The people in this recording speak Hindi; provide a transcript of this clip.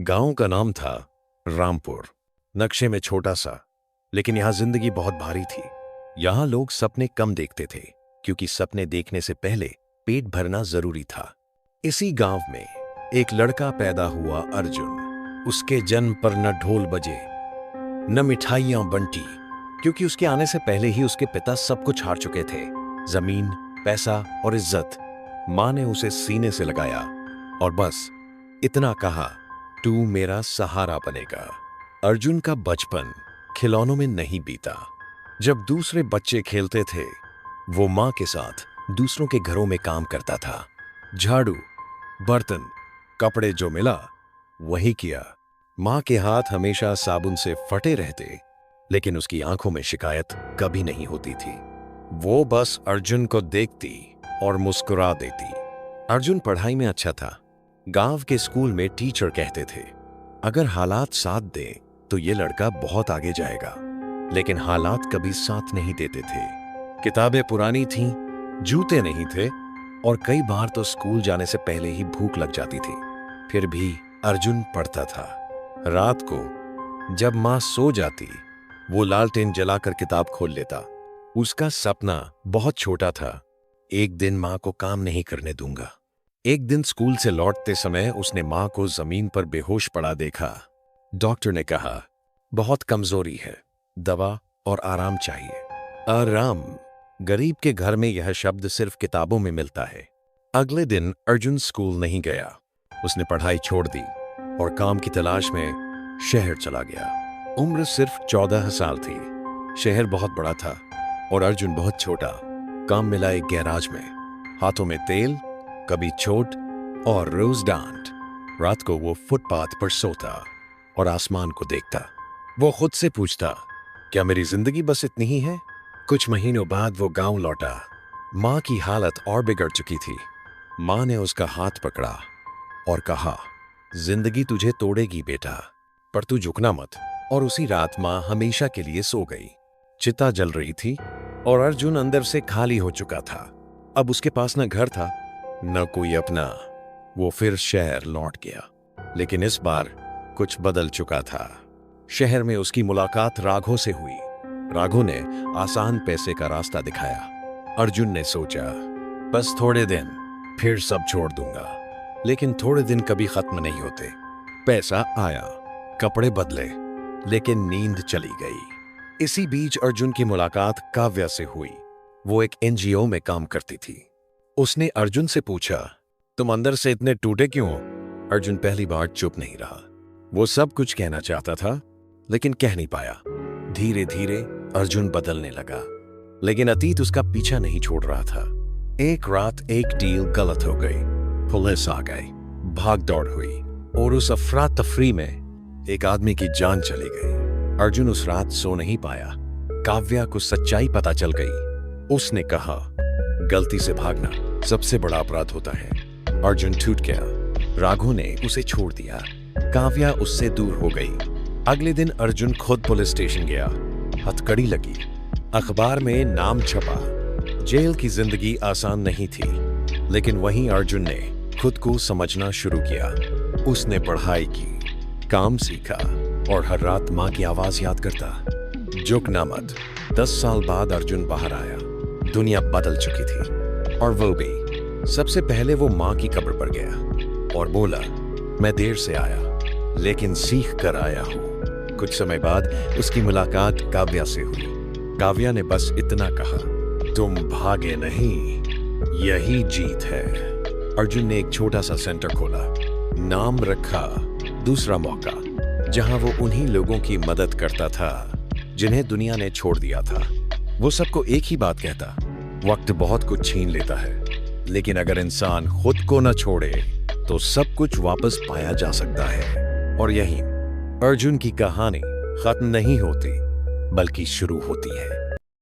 गांव का नाम था रामपुर। नक्शे में छोटा सा, लेकिन यहां जिंदगी बहुत भारी थी। यहां लोग सपने कम देखते थे, क्योंकि सपने देखने से पहले पेट भरना जरूरी था। इसी गांव में एक लड़का पैदा हुआ, अर्जुन। उसके जन्म पर न ढोल बजे न मिठाइयां बंटी, क्योंकि उसके आने से पहले ही उसके पिता सब कुछ हार चुके थे। जमीन, पैसा और इज्जत। मां ने उसे सीने से लगाया और बस इतना कहा, तू मेरा सहारा बनेगा। अर्जुन का बचपन खिलौनों में नहीं बीता। जब दूसरे बच्चे खेलते थे, वो मां के साथ दूसरों के घरों में काम करता था। झाड़ू, बर्तन, कपड़े जो मिला वही किया। मां के हाथ हमेशा साबुन से फटे रहते, लेकिन उसकी आंखों में शिकायत कभी नहीं होती थी। वो बस अर्जुन को देखती और मुस्कुरा देती। अर्जुन पढ़ाई में अच्छा था। गांव के स्कूल में टीचर कहते थे, अगर हालात साथ दे तो ये लड़का बहुत आगे जाएगा। लेकिन हालात कभी साथ नहीं देते थे। किताबें पुरानी थीं, जूते नहीं थे, और कई बार तो स्कूल जाने से पहले ही भूख लग जाती थी। फिर भी अर्जुन पढ़ता था। रात को जब मां सो जाती, वो लालटेन जलाकर किताब खोल लेता। उसका सपना बहुत छोटा था, एक दिन मां को काम नहीं करने दूंगा। एक दिन स्कूल से लौटते समय उसने मां को जमीन पर बेहोश पड़ा देखा। डॉक्टर ने कहा, बहुत कमजोरी है, दवा और आराम चाहिए। आराम, गरीब के घर में यह शब्द सिर्फ किताबों में मिलता है। अगले दिन अर्जुन स्कूल नहीं गया। उसने पढ़ाई छोड़ दी और काम की तलाश में शहर चला गया। उम्र सिर्फ 14 साल थी। शहर बहुत बड़ा था और अर्जुन बहुत छोटा। काम मिला एक गैराज में। हाथों में तेल, कभी चोट और रोज डांट। रात को वो फुटपाथ पर सोता और आसमान को देखता। वो खुद से पूछता, क्या मेरी जिंदगी बस इतनी ही है? कुछ महीनों बाद वो गांव लौटा। मां की हालत और बिगड़ चुकी थी। मां ने उसका हाथ पकड़ा और कहा, जिंदगी तुझे तोड़ेगी बेटा, पर तू झुकना मत। और उसी रात मां हमेशा के लिए सो गई। चिता जल रही थी और अर्जुन अंदर से खाली हो चुका था। अब उसके पास न घर था, न कोई अपना। वो फिर शहर लौट गया, लेकिन इस बार कुछ बदल चुका था। शहर में उसकी मुलाकात राघव से हुई। राघव ने आसान पैसे का रास्ता दिखाया। अर्जुन ने सोचा, बस थोड़े दिन, फिर सब छोड़ दूंगा। लेकिन थोड़े दिन कभी खत्म नहीं होते। पैसा आया, कपड़े बदले, लेकिन नींद चली गई। इसी बीच अर्जुन की मुलाकात काव्या से हुई। वो एक एनजीओ में काम करती थी। उसने अर्जुन से पूछा, तुम अंदर से इतने टूटे क्यों हो? अर्जुन पहली बार चुप नहीं रहा। वो सब कुछ कहना चाहता था, लेकिन कह नहीं पाया। धीरे धीरे अर्जुन बदलने लगा, लेकिन अतीत उसका पीछा नहीं छोड़ रहा था। एक रात एक डील गलत हो गई। पुलिस आ गई, भाग दौड़ हुई और उस अफरा तफरी में एक आदमी की जान चली गई। अर्जुन उस रात सो नहीं पाया। काव्या को सच्चाई पता चल गई। उसने कहा, गलती से भागना सबसे बड़ा अपराध होता है। अर्जुन टूट गया। राघव ने उसे छोड़ दिया। काव्या उससे दूर हो गई। अगले दिन अर्जुन खुद पुलिस स्टेशन गया। हथकड़ी लगी, अखबार में नाम छपा। जेल की जिंदगी आसान नहीं थी, लेकिन वहीं अर्जुन ने खुद को समझना शुरू किया। उसने पढ़ाई की, काम सीखा और हर रात मां की आवाज याद करता, झुकना मत। 10 साल बाद अर्जुन बाहर आया। दुनिया बदल चुकी थी, और वो भी। सबसे पहले वो मां की कब्र पर गया और बोला, मैं देर से आया, लेकिन सीख कर आया हूं। कुछ समय बाद उसकी मुलाकात काव्या से हुई। काव्या ने बस इतना कहा, तुम भागे नहीं, यही जीत है। अर्जुन ने एक छोटा सा सेंटर खोला। नाम रखा दूसरा मौका, जहां वो उन्हीं लोगों की मदद करता था जिन्हें दुनिया ने छोड़ दिया था। वो सबको एक ही बात कहता, वक्त बहुत कुछ छीन लेता है, लेकिन अगर इंसान खुद को न छोड़े तो सब कुछ वापस पाया जा सकता है। और यही अर्जुन की कहानी खत्म नहीं होती, बल्कि शुरू होती है।